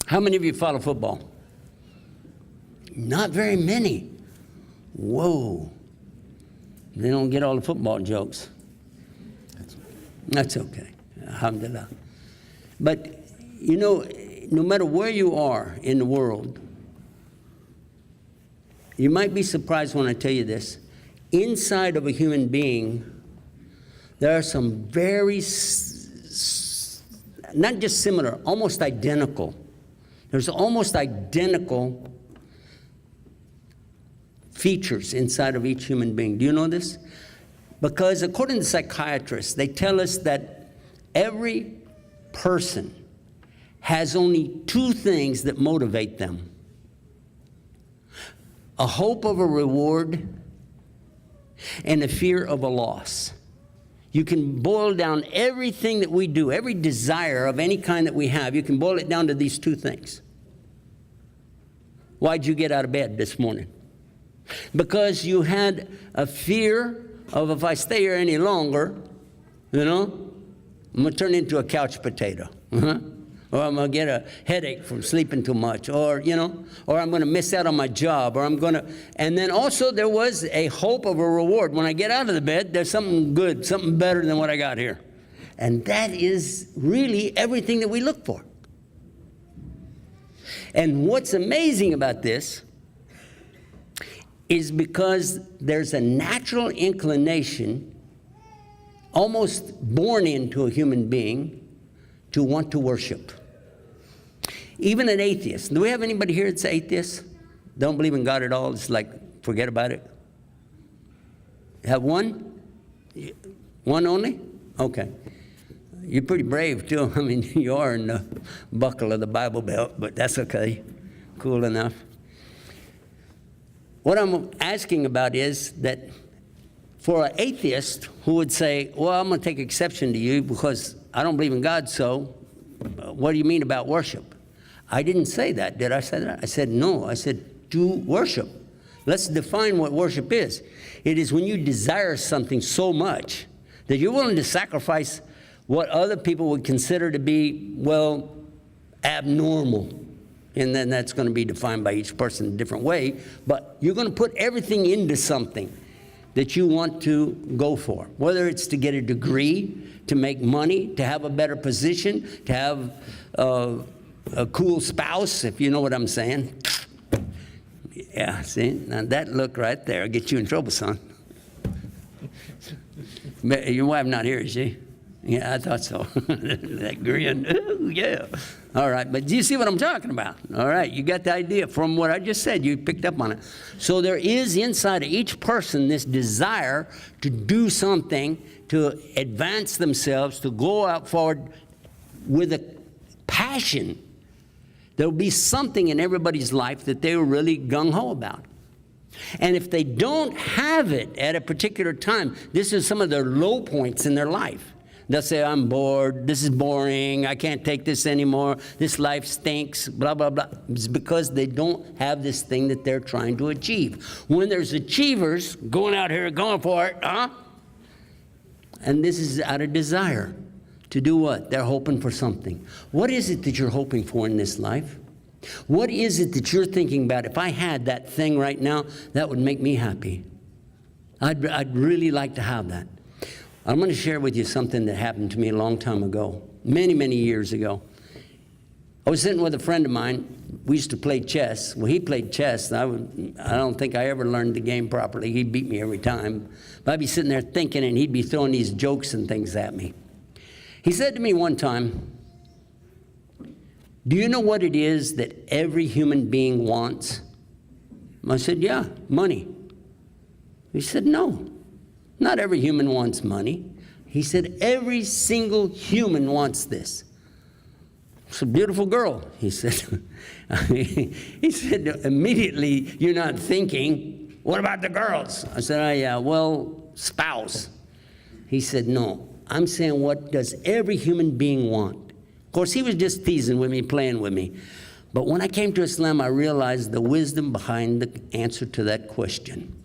How many of you follow football? Not very many. Whoa. They don't get all the football jokes. That's okay. Alhamdulillah. But, you know, no matter where you are in the world, you might be surprised when I tell you this. Inside of a human being, there are some very, not just similar, almost identical. There's almost identical features inside of each human being. Do you know this? Because according to psychiatrists, they tell us that every person has only two things that motivate them: a hope of a reward and a fear of a loss. You can boil down everything that we do, every desire of any kind that we have, you can boil it down to these two things. Why'd you get out of bed this morning? Because you had a fear of, if I stay here any longer, you know, I'm going to turn into a couch potato. Or I'm going to get a headache from sleeping too much, or, you know, or I'm going to miss out on my job, or I'm going to, and then also there was a hope of a reward. When I get out of the bed, there's something good, something better than what I got here. And that is really everything that we look for. And what's amazing about this is because there's a natural inclination, almost born into a human being, to want to worship. Even an atheist. Do we have anybody here that's atheist? Don't believe in God at all? It's like, forget about it. Have one? One only? Okay. You're pretty brave, too. I mean, you are in the buckle of the Bible Belt, but that's okay. Cool enough. What I'm asking about is that for an atheist who would say, well, I'm going to take exception to you because I don't believe in God, so what do you mean about worship? I didn't say that. Did I say that? I said no. I said do worship. Let's define what worship is. It is when you desire something so much that you're willing to sacrifice what other people would consider to be, well, abnormal. And then that's going to be defined by each person in a different way. But you're going to put everything into something that you want to go for, whether it's to get a degree, to make money, to have a better position, to have a cool spouse, if you know what I'm saying. Yeah, see? Now that look right there will get you in trouble, son. Your wife not here, is she? Yeah, I thought so. That grin. Ooh, yeah. All right, but do you see what I'm talking about? All right, you got the idea from what I just said. You picked up on it. So there is inside of each person this desire to do something, to advance themselves, to go out forward with a passion. There will be something in everybody's life that they're really gung-ho about. And if they don't have it at a particular time, this is some of their low points in their life. They'll say, I'm bored, this is boring, I can't take this anymore, this life stinks, blah, blah, blah. It's because they don't have this thing that they're trying to achieve. When there's achievers going out here, going for it, and this is out of desire. To do what? They're hoping for something. What is it that you're hoping for in this life? What is it that you're thinking about? If I had that thing right now, that would make me happy. I'd really like to have that. I'm going to share with you something that happened to me a long time ago, many, many years ago. I was sitting with a friend of mine. We used to play chess. Well, he played chess. I don't think I ever learned the game properly. He beat me every time. But I'd be sitting there thinking, and he'd be throwing these jokes and things at me. He said to me one time, do you know what it is that every human being wants? I said, yeah, money. He said, no. Not every human wants money. He said, every single human wants this. It's a beautiful girl, he said. He said, immediately, you're not thinking, what about the girls? I said, oh, yeah, well, spouse. He said, no, I'm saying what does every human being want? Of course, he was just teasing with me, playing with me. But when I came to Islam, I realized the wisdom behind the answer to that question.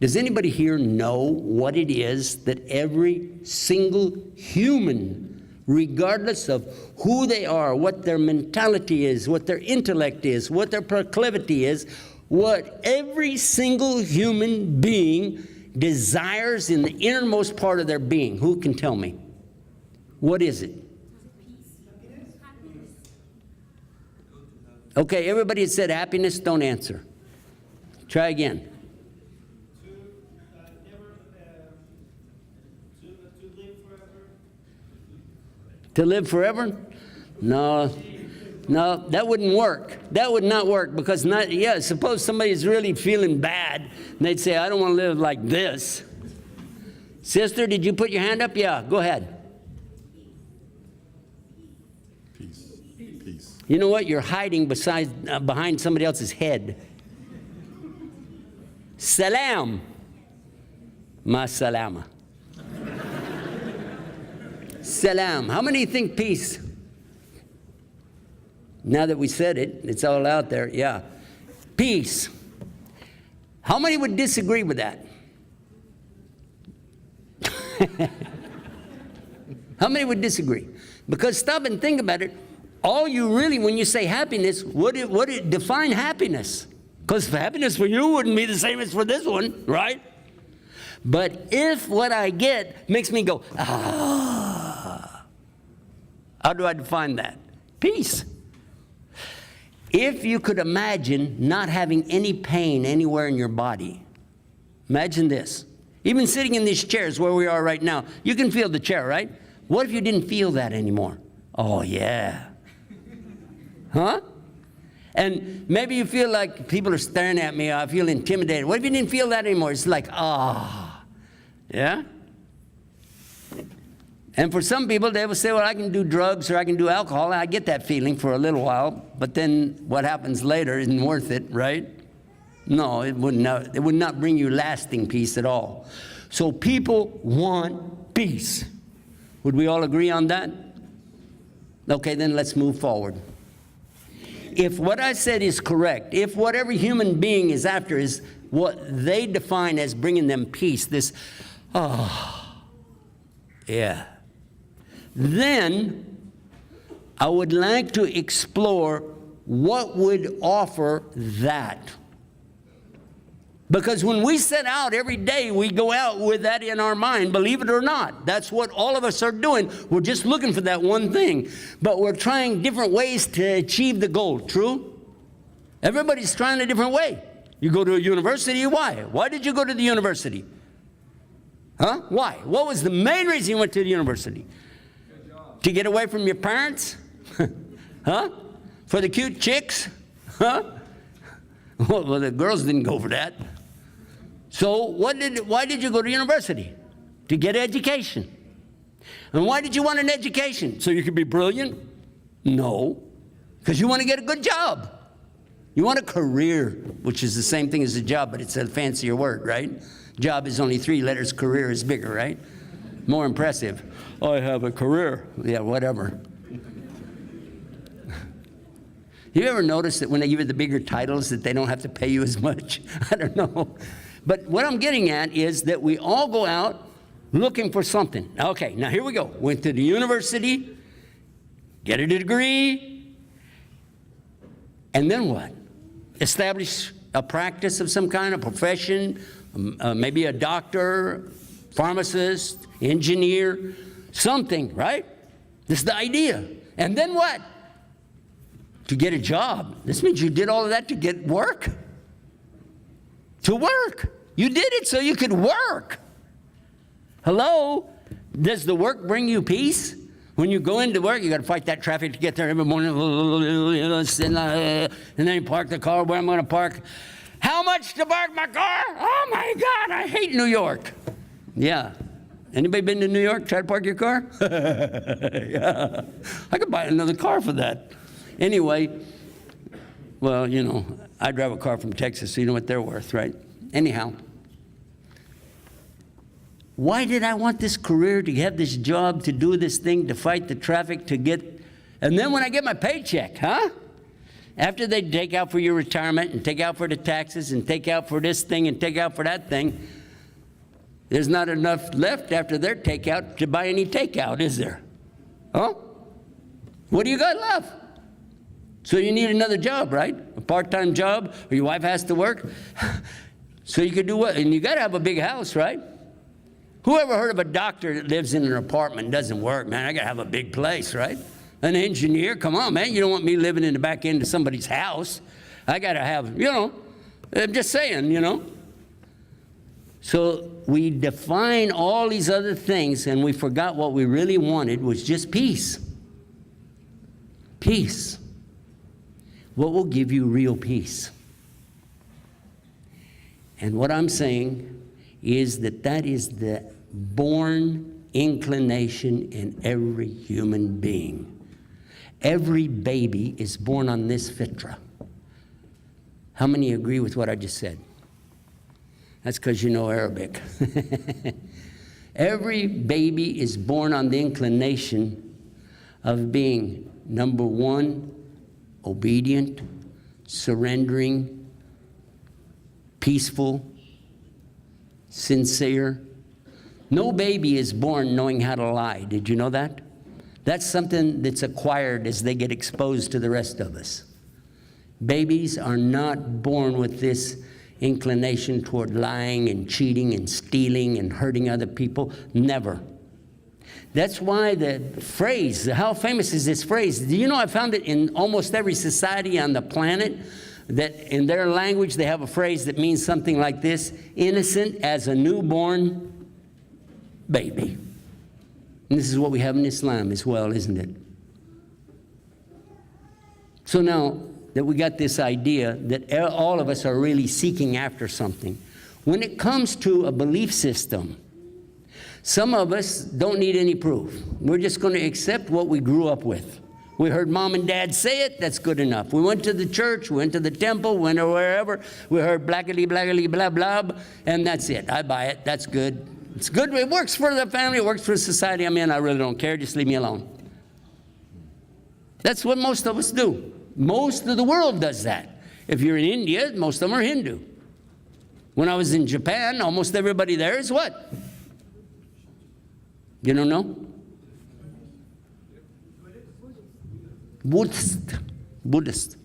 Does anybody here know what it is that every single human regardless of who they are, what their mentality is, what their intellect is, what their proclivity is, what every single human being desires in the innermost part of their being. Who can tell me? What is it? Okay, everybody that said happiness, don't answer. Try again. To live forever? No, that wouldn't work. That would not work because suppose somebody's really feeling bad and they'd say, I don't want to live like this. Sister, did you put your hand up? Yeah, go ahead. Peace. You know what? You're hiding behind somebody else's head. Salam. Ma salama. Salam. How many think peace? Now that we said it, it's all out there. Yeah. Peace. How many would disagree with that? How many would disagree? Because stop and think about it. All you really, when you say happiness, define happiness? Because happiness for you wouldn't be the same as for this one, right? But if what I get makes me go, how do I define that? Peace. If you could imagine not having any pain anywhere in your body, imagine this. Even sitting in these chairs where we are right now, you can feel the chair, right? What if you didn't feel that anymore? Oh, yeah. Huh? And maybe you feel like people are staring at me, I feel intimidated. What if you didn't feel that anymore? It's like, yeah? And for some people, they will say, well, I can do drugs or I can do alcohol. And I get that feeling for a little while, but then what happens later isn't worth it, right? No, it would not bring you lasting peace at all. So people want peace. Would we all agree on that? Okay, then let's move forward. If what I said is correct, if what every human being is after is what they define as bringing them peace, then I would like to explore what would offer that. Because when we set out every day, we go out with that in our mind, believe it or not. That's what all of us are doing. We're just looking for that one thing. But we're trying different ways to achieve the goal, true? Everybody's trying a different way. You go to a university, why? Why did you go to the university? Huh? Why? What was the main reason you went to the university? To get away from your parents? Huh? For the cute chicks? Huh? Well, the girls didn't go for that. So why did you go to university? To get education. And why did you want an education? So you could be brilliant? No. Because you want to get a good job. You want a career, which is the same thing as a job, but it's a fancier word, right? Job is only 3 letters, career is bigger, right? More impressive. I have a career. Yeah, whatever. You ever notice that when they give you the bigger titles that they don't have to pay you as much? I don't know. But what I'm getting at is that we all go out looking for something. Okay, now here we go. Went to the university, get a degree, and then what? Establish a practice of some kind, a profession, maybe a doctor, pharmacist, engineer, something, right? This is the idea. And then what? To get a job. This means you did all of that to get work. To work. You did it so you could work. Hello? Does the work bring you peace? When you go into work, you got to fight that traffic to get there every morning. And then you park the car where I'm going to park. How much to park my car? Oh my God, I hate New York. Yeah. Anybody been to New York? Try to park your car? Yeah. I could buy another car for that. Anyway, well, you know, I drive a car from Texas, so you know what they're worth, right? Anyhow, why did I want this career, to have this job, to do this thing, to fight the traffic, to get, and then when I get my paycheck, huh? After they take out for your retirement and take out for the taxes and take out for this thing and take out for that thing, there's not enough left after their takeout to buy any takeout, is there? Huh? What do you got left? So you need another job, right? A part-time job, or your wife has to work. So you could do what? And you got to have a big house, right? Who ever heard of a doctor that lives in an apartment? Doesn't work, man. I got to have a big place, right? An engineer, come on, man. You don't want me living in the back end of somebody's house. I got to have, I'm just saying. So we define all these other things, and we forgot what we really wanted was just peace. Peace. What will give you real peace? And what I'm saying is that is the born inclination in every human being. Every baby is born on this fitra. How many agree with what I just said? That's because you know Arabic. Every baby is born on the inclination of being, number one, obedient, surrendering, peaceful, sincere. No baby is born knowing how to lie. Did you know that? That's something that's acquired as they get exposed to the rest of us. Babies are not born with this inclination toward lying and cheating and stealing and hurting other people. Never. That's why the phrase, how famous is this phrase? Do you know I found it in almost every society on the planet, that in their language they have a phrase that means something like this: innocent as a newborn baby. And this is what we have in Islam as well, isn't it? So now that we got this idea that all of us are really seeking after something, when it comes to a belief system, some of us don't need any proof. We're just going to accept what we grew up with. We heard mom and dad say it, that's good enough. We went to the church, went to the temple, went to wherever. We heard blackety, blackety, blah, blah, and that's it. I buy it. That's good. It's good. It works for the family. It works for society. I mean, I really don't care. Just leave me alone. That's what most of us do. Most of the world does that. If you're in India, most of them are Hindu. When I was in Japan, almost everybody there is what? You don't know? Buddhist.